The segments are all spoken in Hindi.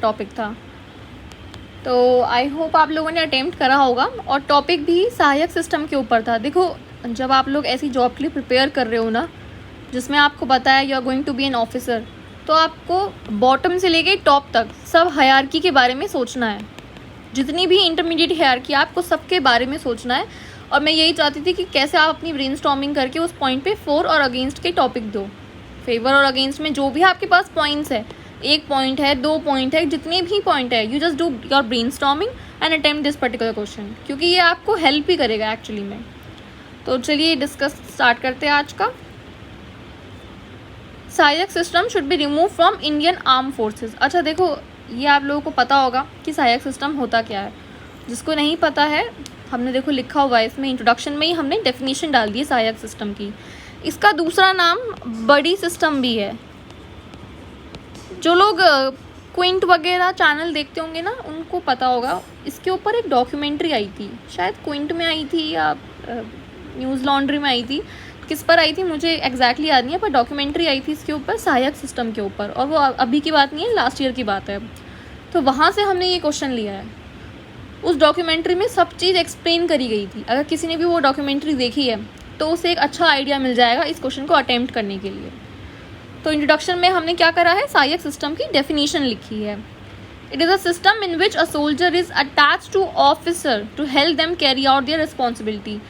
टॉपिक था। तो आई होप आप लोगों ने अटेम्प्ट करा होगा, और टॉपिक भी सहायक सिस्टम के ऊपर था। देखो, जब आप लोग ऐसी जॉब के लिए प्रिपेयर कर रहे हो ना, जिसमें आपको पता है you are going to be an officer, तो आपको बॉटम से लेके टॉप तक सब हायरार्की के बारे में सोचना है। जितनी भी इंटरमीडिएट हायरार्की आपको सबके बारे में सोचना है। और मैं यही चाहती थी कि कैसे आप अपनी ब्रेनस्टॉर्मिंग करके उस पॉइंट पे फॉर और अगेंस्ट के टॉपिक दो। फेवर और अगेंस्ट में जो भी आपके पास पॉइंट्स है, 1 पॉइंट है, 2 पॉइंट है, जितने भी पॉइंट है, you just do your brainstorming and attempt this particular question, क्योंकि ये आपको हेल्प भी करेगा एक्चुअली में। तो चलिए डिस्कस स्टार्ट करते हैं आज का। सहायक system should be remove from Indian arm forces. अच्छा देखो, ये आप लोगों को पता होगा कि सहायक सिस्टम होता क्या है। जिसको नहीं पता है, हमने देखो लिखा हुआ है इसमें, इंट्रोडक्शन में ही हमने डेफिनेशन डाल दी है सहायक सिस्टम की। इसका दूसरा नाम बड़ी सिस्टम भी है। जो लोग क्विंट वगैरह चैनल देखते होंगे ना, उनको पता होगा। इसके ऊपर एक डॉक्यूमेंट्री आई थी, शायद क्विंट में आई थी या न्यूज़ लॉन्ड्री में आई थी, किस पर आई थी मुझे एग्जैक्टली याद नहीं है, पर डॉक्यूमेंट्री आई थी इसके ऊपर, सहायक सिस्टम के ऊपर। और वो अभी की बात नहीं है, लास्ट ईयर की बात है। तो वहाँ से हमने ये क्वेश्चन लिया है। उस डॉक्यूमेंट्री में सब चीज़ एक्सप्लेन करी गई थी। अगर किसी ने भी वो डॉक्यूमेंट्री देखी है तो उसे एक अच्छा आइडिया मिल जाएगा इस क्वेश्चन को अटेम्प्ट करने के लिए। तो इंट्रोडक्शन में हमने क्या करा है, सहायक सिस्टम की डेफिनेशन लिखी है। It is a system in which a soldier is attach to officer to help them carry out their responsibility.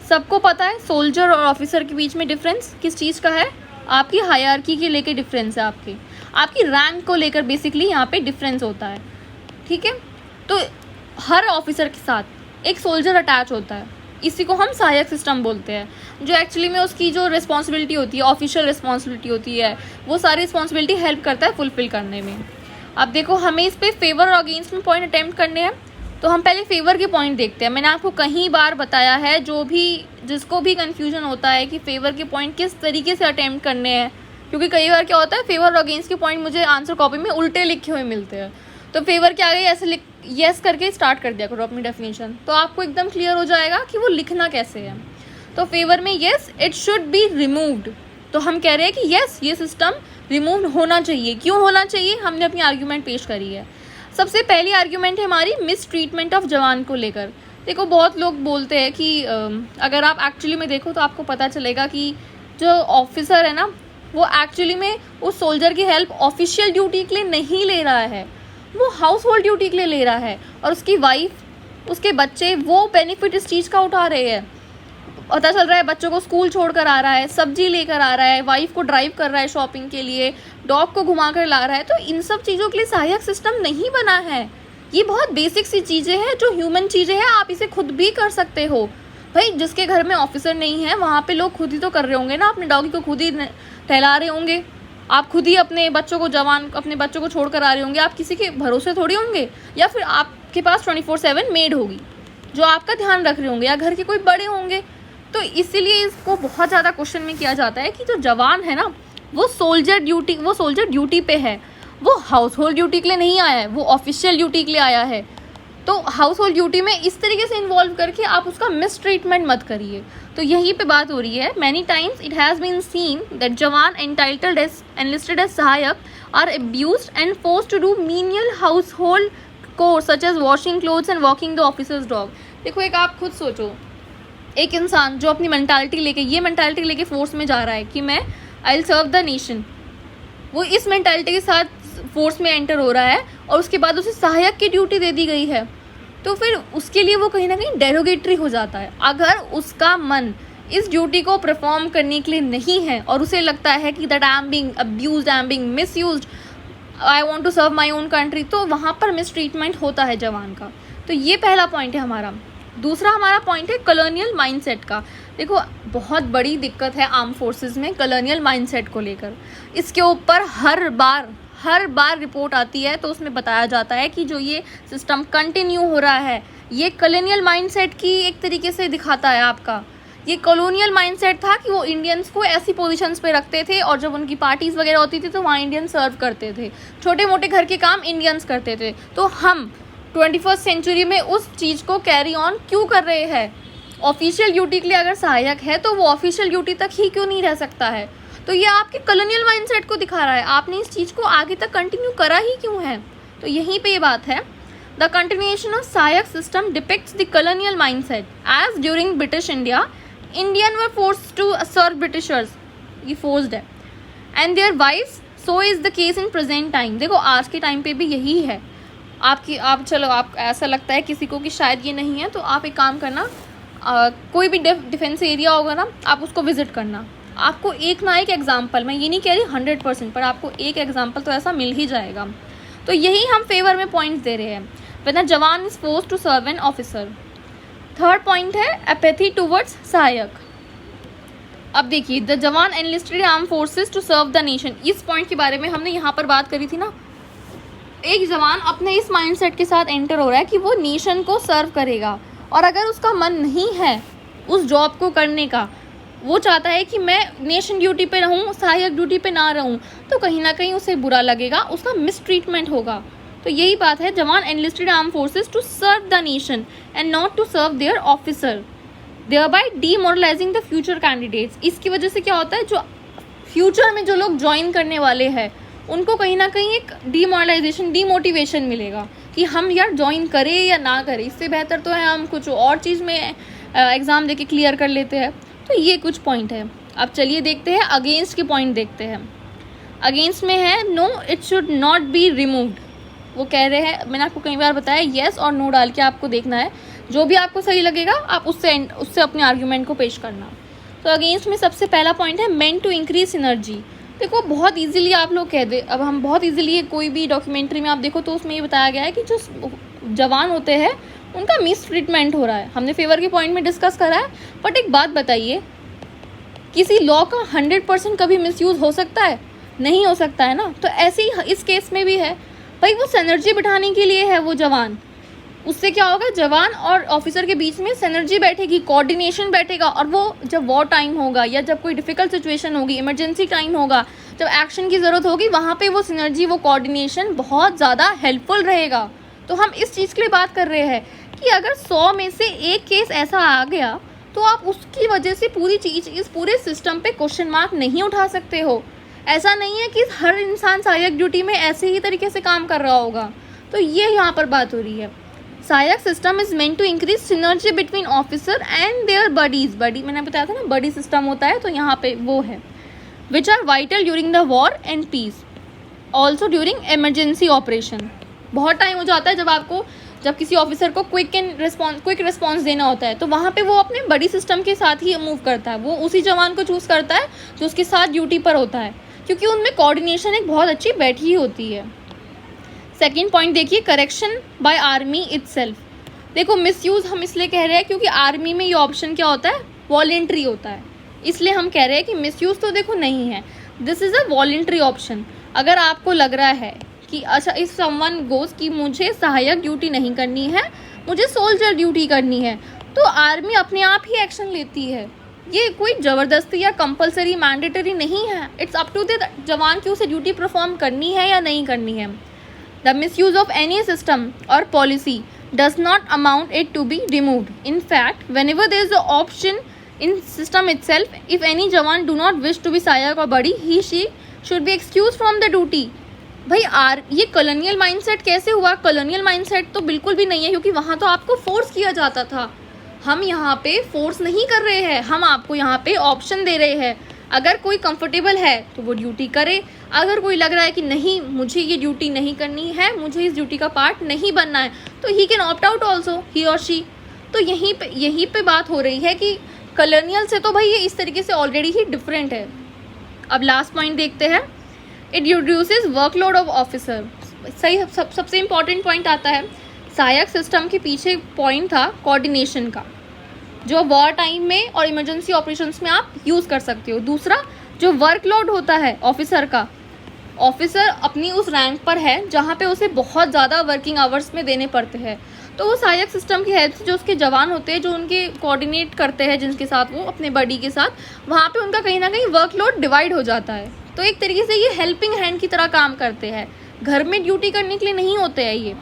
सबको पता है सोल्जर और ऑफिसर के बीच में डिफरेंस किस चीज़ का है, आपकी हायरार्की के लेकर डिफरेंस है, आपकी रैंक को लेकर बेसिकली यहाँ पे डिफरेंस होता है। ठीक है, तो हर ऑफिसर के साथ एक सोल्जर अटैच होता है, इसी को हम सहायक सिस्टम बोलते हैं। जो एक्चुअली में उसकी जो रिस्पॉन्सिबिलिटी होती है, ऑफिशियल रिस्पॉन्सिबिलिटी होती है, वो सारी रिस्पॉन्सिबिलिटी हेल्प करता है फुलफिल करने में। अब देखो, हमें इस पर फेवर और अगेंस्ट में पॉइंट अटेम्प्ट करने हैं। तो हम पहले फेवर के पॉइंट देखते हैं। मैंने आपको कई बार बताया है, जिसको भी कन्फ्यूजन होता है कि फेवर के पॉइंट किस तरीके से अटेम्प्ट करने हैं, क्योंकि कई बार क्या होता है, फेवर और अगेंस्ट के पॉइंट मुझे आंसर कॉपी में उल्टे लिखे हुए मिलते हैं। तो फेवर के आगे ऐसे यस करके स्टार्ट कर दिया करो अपनी डेफिनेशन, तो आपको एकदम क्लियर हो जाएगा कि वो लिखना कैसे है। तो फेवर में yes, it should be removed. तो हम कह रहे हैं कि यस, ये सिस्टम रिमूव होना चाहिए। क्यों होना चाहिए, हमने अपनी आर्ग्यूमेंट पेश करी है। सबसे पहली आर्ग्यूमेंट है हमारी मिस ट्रीटमेंट ऑफ जवान को लेकर। देखो, बहुत लोग बोलते हैं कि अगर आप एक्चुअली में देखो तो आपको पता चलेगा कि जो ऑफिसर है ना, वो एक्चुअली में उस सोल्जर की हेल्प ऑफिशियल ड्यूटी के लिए नहीं ले रहा है, वो हाउस होल्ड ड्यूटी के लिए ले रहा है। और उसकी वाइफ, उसके बच्चे, वो बेनिफिट इस चीज़ का उठा रहे हैं। पता चल रहा है बच्चों को स्कूल छोड़ कर आ रहा है, सब्जी लेकर आ रहा है, वाइफ को ड्राइव कर रहा है शॉपिंग के लिए, डॉग को घुमा कर ला रहा है। तो इन सब चीज़ों के लिए सहायक सिस्टम नहीं बना है। ये बहुत बेसिक सी चीज़ें हैं, जो ह्यूमन चीज़ें हैं, आप इसे खुद भी कर सकते हो। भाई, जिसके घर में ऑफिसर नहीं है, वहाँ पे लोग खुद ही तो कर रहे होंगे ना, अपने डॉगी को खुद ही टहला रहे होंगे, आप खुद ही अपने बच्चों को छोड़ कर आ रहे होंगे, आप किसी के भरोसे थोड़ी होंगे। या फिर आपके पास 24/7 मेड होगी जो आपका ध्यान रख रहे होंगे, या घर के कोई बड़े होंगे। तो इसीलिए इसको बहुत ज़्यादा क्वेश्चन में किया जाता है कि जो जवान है ना, वो सोल्जर ड्यूटी पे है, वो हाउस होल्ड ड्यूटी के लिए नहीं आया है, वो ऑफिशियल ड्यूटी के लिए आया है। तो हाउस होल्ड ड्यूटी में इस तरीके से इन्वॉल्व करके आप उसका मिस ट्रीटमेंट मत करिए। तो यहीं पे बात हो रही है। Many times it has been seen that jawan entitled as enlisted as sahayak are abused and forced to do menial household chores such as washing clothes and walking the officers dog. देखो, एक आप खुद सोचो, एक इंसान जो अपनी मेंटालिटी लेके फोर्स में जा रहा है कि मैं I will serve the nation, वो इस मेंटालिटी के साथ फोर्स में एंटर हो रहा है, और उसके बाद उसे सहायक की ड्यूटी दे दी गई है, तो फिर उसके लिए वो कहीं ना कहीं डेरोगेटरी हो जाता है। अगर उसका मन इस ड्यूटी को परफॉर्म करने के लिए नहीं है और उसे लगता है कि that I am being abused, I am being misused, I want to serve my own country, तो वहाँ पर मिस ट्रीटमेंट होता है जवान का। तो ये पहला पॉइंट है हमारा। दूसरा हमारा पॉइंट है कॉलोनियल माइंडसेट का। देखो, बहुत बड़ी दिक्कत है आर्म फोर्सेस में कॉलोनियल माइंडसेट को लेकर। इसके ऊपर हर बार रिपोर्ट आती है, तो उसमें बताया जाता है कि जो ये सिस्टम कंटिन्यू हो रहा है, ये कॉलोनियल माइंडसेट की एक तरीके से दिखाता है आपका। ये कॉलोनियल माइंडसेट था कि वो इंडियंस को ऐसी पोजीशंस पे रखते थे, और जब उनकी पार्टीज़ वगैरह होती थी तो वहाँ इंडियंस सर्व करते थे, छोटे मोटे घर के काम इंडियंस करते थे। तो हम 21st सेंचुरी में उस चीज़ को कैरी ऑन क्यों कर रहे हैं? ऑफिशियल ड्यूटी के लिए अगर सहायक है तो वो ऑफिशियल ड्यूटी तक ही क्यों नहीं रह सकता है? तो ये आपके कॉलोनियल माइंडसेट को दिखा रहा है। आपने इस चीज़ को आगे तक कंटिन्यू करा ही क्यों है? तो यहीं पे ये बात है, the continuation of sahayak system depicts the colonial mindset as during British India Indian were forced to serve Britishers, ये फोर्स्ड है, and there wise so is the case in present time. देखो आज के टाइम पे भी यही है। आप ऐसा लगता है किसी को कि शायद ये नहीं है, तो आप एक काम करना, कोई भी डिफेंस एरिया होगा ना, आप उसको विजिट करना, आपको एक ना एक एग्जाम्पल, मैं ये नहीं कह रही 100%, पर आपको एक एग्जाम्पल तो ऐसा मिल ही जाएगा। तो यही हम फेवर में पॉइंट्स दे रहे हैं, when a jawan is forced to serve an officer. Third point है एपैथी टूवर्ड्स सहायक। अब देखिए, the jawan enlisted arm forces to serve the nation, इस पॉइंट के बारे में हमने यहाँ पर बात करी थी ना। एक जवान अपने इस माइंडसेट के साथ एंटर हो रहा है कि वो नेशन को सर्व करेगा, और अगर उसका मन नहीं है उस जॉब को करने का, वो चाहता है कि मैं नेशन ड्यूटी पे रहूं, सहायक ड्यूटी पे ना रहूं, तो कहीं ना कहीं उसे बुरा लगेगा, उसका मिसट्रीटमेंट होगा। तो यही बात है, jawan enlisted arm forces to serve the nation and not to serve their officer, thereby demoralizing the future candidates. इसकी वजह से क्या होता है, जो फ्यूचर में जो लोग ज्वाइन करने वाले हैं उनको कहीं ना कहीं एक डीमोरलाइजेशन, डीमोटिवेशन मिलेगा कि हम यार ज्वाइन करें या ना करें, इससे बेहतर तो है हम कुछ और चीज़ में एग्ज़ाम देके क्लियर कर लेते हैं। तो ये कुछ पॉइंट है। अब चलिए देखते हैं अगेंस्ट के पॉइंट देखते हैं। अगेंस्ट में है no it should not be removed. वो कह रहे हैं, मैंने आपको कई बार बताया, येस और नो डाल के आपको देखना है, जो भी आपको सही लगेगा आप उससे अपने आर्ग्यूमेंट को पेश करना। तो अगेंस्ट में सबसे पहला पॉइंट है मेंट टू इंक्रीज सिनर्जी। देखो बहुत इजीली आप लोग कह दे, अब हम बहुत इजीली कोई भी डॉक्यूमेंट्री में आप देखो तो उसमें ये बताया गया है कि जो जवान होते हैं उनका मिस ट्रीटमेंट हो रहा है। हमने फेवर के पॉइंट में डिस्कस करा है, बट एक बात बताइए, किसी लॉ का 100% कभी मिसयूज़ हो सकता है? नहीं हो सकता है ना। तो ऐसे ही इस केस में भी है भाई, वो सिनर्जी बिठाने के लिए है वो जवान, उससे क्या होगा, जवान और ऑफिसर के बीच में सिनर्जी बैठेगी, कोऑर्डिनेशन बैठेगा, और वो जब वॉर टाइम होगा या जब कोई डिफ़िकल्ट सिचुएशन होगी, इमरजेंसी टाइम होगा, जब एक्शन की ज़रूरत होगी, वहाँ पे वो सिनर्जी, वो कोऑर्डिनेशन बहुत ज़्यादा हेल्पफुल रहेगा। तो हम इस चीज़ के लिए बात कर रहे हैं कि अगर 100 में से एक केस ऐसा आ गया तो आप उसकी वजह से पूरी चीज़, इस पूरे सिस्टम पे क्वेश्चन मार्क नहीं उठा सकते हो। ऐसा नहीं है कि हर इंसान सहायक ड्यूटी में ऐसे ही तरीके से काम कर रहा होगा। तो ये यहाँ पर बात हो रही है। Sahayak system is meant to increase synergy between officer and their buddies. Buddy मैंने बताया था ना, बडी सिस्टम होता है, तो यहाँ पे वो है, which are vital during the war and peace, also during emergency operation. बहुत टाइम हो जाता है जब किसी ऑफिसर को क्विक रिस्पॉन्स देना होता है, तो वहाँ पे वो अपने बड़ी सिस्टम के साथ ही मूव करता है, वो उसी जवान को चूज़ करता है जो उसके साथ ड्यूटी पर होता है, क्योंकि उनमें कोऑर्डिनेशन एक बहुत अच्छी बैठी होती है। सेकेंड पॉइंट देखिए, करेक्शन बाय आर्मी इटसेल्फ। देखो मिसयूज़ हम इसलिए कह रहे हैं क्योंकि आर्मी में ये ऑप्शन क्या होता है, वॉलेंट्री होता है, इसलिए हम कह रहे हैं कि मिसयूज़ तो देखो नहीं है, this is a voluntary option. अगर आपको लग रहा है कि अच्छा इस समवन गोज़ कि मुझे सहायक ड्यूटी नहीं करनी है, मुझे सोल्जर ड्यूटी करनी है, तो आर्मी अपने आप ही एक्शन लेती है। ये कोई ज़बरदस्ती या कंपलसरी मैंडेटरी नहीं है, इट्स अप टू द जवान की उसे ड्यूटी परफॉर्म करनी है या नहीं करनी है। The misuse of any system और policy does not amount it to be removed. In fact whenever there is an option in system itself, if any jawan do not wish to be सहायक or बड़ी, he she should be excused from the duty। भाई ये कॉलोनियल माइंडसेट कैसे हुआ? कॉलोनियल माइंडसेट तो बिल्कुल भी नहीं है, क्योंकि वहाँ तो आपको फोर्स किया जाता था। हम यहाँ पे फोर्स नहीं कर रहे हैं, हम आपको यहाँ पे ऑप्शन दे रहे हैं। अगर कोई कंफर्टेबल है तो वो ड्यूटी करे, अगर कोई लग रहा है कि नहीं मुझे ये ड्यूटी नहीं करनी है, मुझे इस ड्यूटी का पार्ट नहीं बनना है, तो he can opt out also, he और शी। तो यहीं पे बात हो रही है कि कॉलोनियल से तो भाई ये इस तरीके से ऑलरेडी ही डिफरेंट है। अब लास्ट पॉइंट देखते हैं, it reduces workload of officer. सही, सबसे इम्पॉर्टेंट पॉइंट आता है, सहायक सिस्टम के पीछे पॉइंट था कोऑर्डिनेशन का, जो वॉर टाइम में और इमरजेंसी ऑपरेशंस में आप यूज़ कर सकते हो। दूसरा, जो वर्कलोड होता है ऑफिसर का, ऑफिसर अपनी उस रैंक पर है जहाँ पे उसे बहुत ज़्यादा वर्किंग आवर्स में देने पड़ते हैं, तो वो सहायक सिस्टम की हेल्प से जो उसके जवान होते हैं, जो उनके कोऑर्डिनेट करते हैं, जिनके साथ वो अपने बडी के साथ, वहाँ पे उनका कहीं ना कहीं वर्कलोड डिवाइड हो जाता है। तो एक तरीके से ये हेल्पिंग हैंड की तरह काम करते हैं, घर में ड्यूटी करने के लिए नहीं होते हैं ये।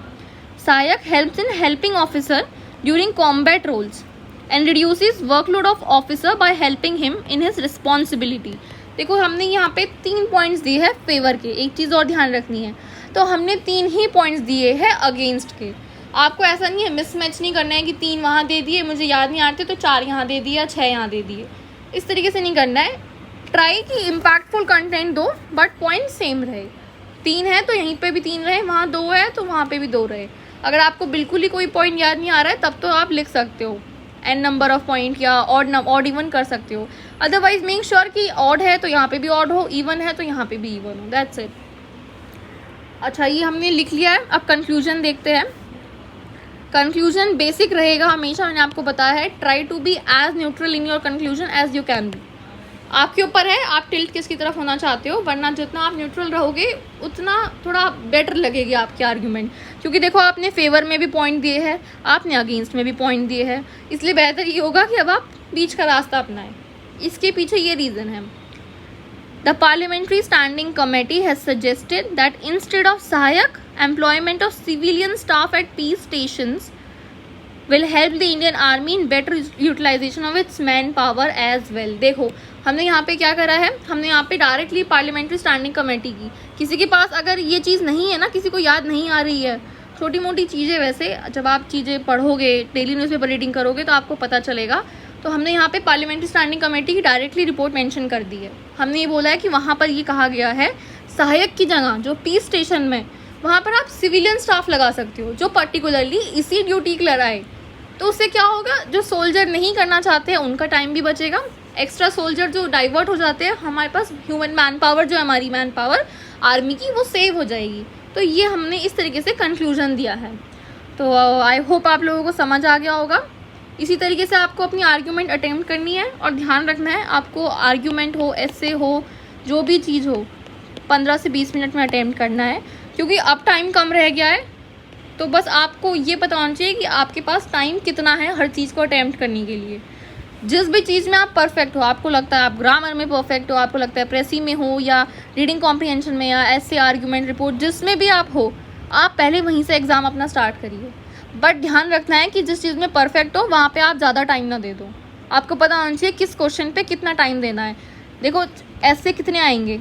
Sahayak helps in helping officer during combat roles and reduces workload of officer by helping him in his responsibility. देखो हमने यहाँ पे 3 पॉइंट्स दिए हैं फेवर के। एक चीज़ और ध्यान रखनी है, तो हमने 3 ही पॉइंट्स दिए हैं अगेंस्ट के। आपको ऐसा नहीं है मिसमैच नहीं करना है कि 3 वहाँ दे दिए, मुझे याद नहीं आते तो 4 यहाँ दे दिया, 6 यहाँ दे दिए, इस तरीके से नहीं करना है। ट्राई कि इम्पैक्टफुल कंटेंट दो बट पॉइंट सेम रहे। 3 है तो यहीं पे भी 3 रहे, वहाँ 2 है तो वहाँ पे भी 2 रहे। अगर आपको बिल्कुल ही कोई पॉइंट याद नहीं आ रहा है तब तो आप लिख सकते हो n नंबर ऑफ पॉइंट या ऑड इवन कर सकते हो। अदरवाइज मेक श्योर कि ऑड है तो यहाँ पे भी ऑड हो, इवन है तो यहाँ पे भी इवन हो, दैट्स इट। अच्छा, ये हमने लिख लिया है। अब कंक्लूजन देखते हैं। कंक्लूजन बेसिक रहेगा हमेशा, मैंने आपको बताया है। Try to be as neutral in your conclusion as you can be. आपके ऊपर है आप टिल्ट किसकी तरफ होना चाहते हो, वरना जितना आप न्यूट्रल रहोगे उतना थोड़ा बेटर लगेगी आपकी आर्ग्यूमेंट। क्योंकि देखो आपने फेवर में भी पॉइंट दिए हैं, आपने अगेंस्ट में भी पॉइंट दिए हैं, इसलिए बेहतर ये होगा कि अब आप बीच का रास्ता अपनाएं। इसके पीछे ये रीज़न है। The parliamentary standing committee has suggested that instead of Sahayak employment of civilian staff at peace stations will help the Indian Army in better utilization of its man power as well। देखो हमने यहाँ पे क्या करा है, हमने यहाँ पे डायरेक्टली पार्लियामेंट्री स्टैंडिंग कमेटी की। किसी के पास अगर ये चीज़ नहीं है ना, किसी को याद नहीं आ रही है, छोटी मोटी चीज़ें, वैसे जब आप चीज़ें पढ़ोगे, डेली न्यूज़पेपर रीडिंग करोगे तो आपको पता चलेगा। तो हमने यहाँ पे पार्लियामेंट्री स्टैंडिंग कमेटी की डायरेक्टली रिपोर्ट मेंशन कर दी है। हमने ये बोला है कि वहाँ पर ये कहा गया है सहायक की जगह जो पीस स्टेशन में, वहाँ पर आप सिविलियन स्टाफ लगा सकते हो जो पर्टिकुलरली इसी ड्यूटी के लिए आए। तो उससे क्या होगा, जो सोल्जर नहीं करना चाहते हैं उनका टाइम भी बचेगा, एक्स्ट्रा सोल्जर जो डाइवर्ट हो जाते हैं, हमारे पास ह्यूमन मैन पावर जो है, हमारी मैन पावर आर्मी की, वो सेव हो जाएगी। तो ये हमने इस तरीके से कंक्लूजन दिया है। तो आई होप आप लोगों को समझ आ गया होगा। इसी तरीके से आपको अपनी आर्ग्यूमेंट अटेम्प्ट करनी है और ध्यान रखना है आपको आर्ग्यूमेंट हो, एस्से हो, जो भी चीज़ हो, 15 से 20 मिनट में अटेम्प्ट करना है। क्योंकि अब टाइम कम रह गया है, तो बस आपको ये पता होना चाहिए कि आपके पास टाइम कितना है हर चीज़ को अटेम्प्ट करने के लिए। जिस भी चीज़ में आप परफेक्ट हो, आपको लगता है आप ग्रामर में परफेक्ट हो, आपको लगता है प्रेसी में हो या रीडिंग कॉम्प्रिहेंशन में या ऐसे आर्ग्यूमेंट रिपोर्ट, जिसमें भी आप हो, आप पहले वहीं से एग्ज़ाम अपना स्टार्ट करिए। बट ध्यान रखना है कि जिस चीज़ में परफेक्ट हो वहाँ पे आप ज़्यादा टाइम ना दे दो। आपको पता होना चाहिए किस क्वेश्चन पे कितना टाइम देना है। देखो ऐसे कितने आएंगे,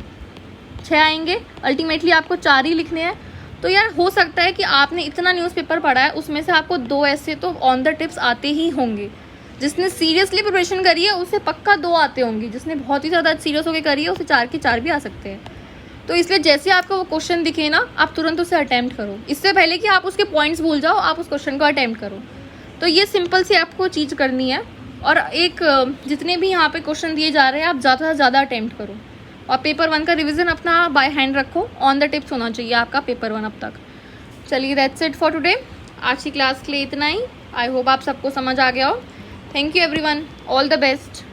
6 आएंगे, अल्टीमेटली आपको 4 ही लिखने हैं। तो यार हो सकता है कि आपने इतना न्यूज़पेपर पढ़ा है, उसमें से आपको 2 ऐसे तो ऑन द टिप्स आते ही होंगे। जिसने सीरियसली प्रिपरेशन करी है उसे पक्का 2 आते होंगे, जिसने बहुत ही ज़्यादा सीरियस होकर करी है उसे 4 के 4 भी आ सकते हैं। तो इसलिए जैसे आपको वो क्वेश्चन दिखे ना, आप तुरंत उसे अटैम्प्ट करो। इससे पहले कि आप उसके पॉइंट्स भूल जाओ, आप उस क्वेश्चन को अटैम्प्ट करो। तो ये सिंपल सी आपको चीज़ करनी है। और एक जितने भी यहाँ पे क्वेश्चन दिए जा रहे हैं आप ज़्यादा से ज़्यादा अटैम्प्ट करो। और पेपर 1 का रिवीजन अपना बाय हैंड रखो, ऑन द टिप्स होना चाहिए आपका पेपर 1 अब तक। चलिए दैट्स इट फॉर टुडे। आज की क्लास के लिए इतना ही। आई होप आप सबको समझ आ गया हो। Thank you everyone, all the best.